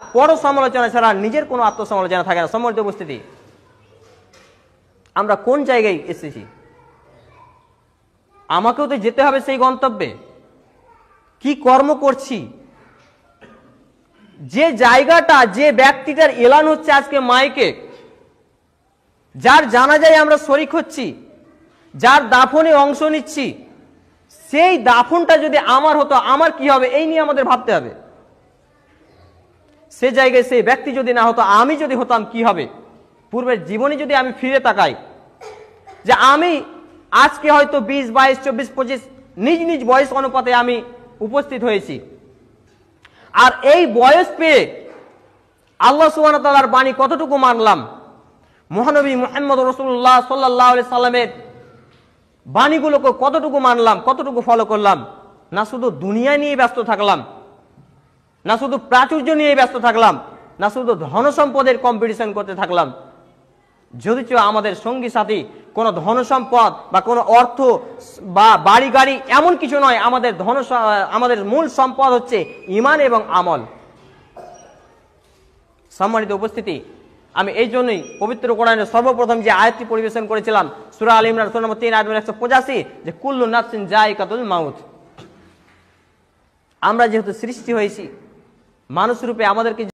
পর সমালোচনা ছাড়া নিজের কোনো আত্মসমালোচনা থাকে না। সম্মানিত উপস্থিতি, আমরা কোন জায়গায় এসেছি? আমাকেও তো যেতে হবে সেই গন্তব্যে। কি কর্ম করছি? যে জায়গাটা, যে ব্যক্তিটার এলান হচ্ছে আজকে মাইকে, যার জানাজায় আমরা শরীক হচ্ছি, যার দাফনে অংশ নিচ্ছি, সেই দাফনটা যদি আমার হতো, আমার কি হবে এই নিয়ে আমাদের ভাবতে হবে। সে জায়গায় সেই ব্যক্তি যদি না হতো, আমি যদি হতাম কি হবে? পূর্বের জীবনে যদি আমি ফিরে তাকাই, যে আমি আজকে হয়তো 20, 22, 24, 25 নিজ নিজ বয়স অনুপাতে আমি উপস্থিত হয়েছি, আর এই বয়স পেয়ে আল্লাহ সুবহানাহু ওয়া তাআলার বাণী কতটুকু মানলাম, মহানবী মুহাম্মদ রাসূলুল্লাহ সাল্লাল্লাহু আলাইহি সাল্লামের বাণীগুলোকে কতটুকু মানলাম, কতটুকু ফলো করলাম? না শুধু দুনিয়া নিয়ে ব্যস্ত থাকলাম, না শুধু প্রাচুর্য নিয়ে ব্যস্ত থাকলাম, না শুধু ধন সম্পদের কম্পিটিশন করতে থাকলাম। যদিও আমাদের সঙ্গী সাথী কোনো ধন সম্পদ বা কোনো অর্থ বা বাড়ি গাড়ি এমন কিছু নয়, আমাদের মূল সম্পদ হচ্ছে ঈমান এবং আমল। সম্মানিত উপস্থিতি, আমি এই জন্যই পবিত্র কোরআনের সর্বপ্রথম যে আয়াতটি পরিবেশন করেছিলাম সূরা আল ইমরান সূরা নম্বর 3 আয়াত 185, যে কুল্লু নাফসিন যায়িকাতুল মাউত। আমরা যেহেতু সৃষ্টি হয়েছি মানুষ রূপে, আমাদেরকে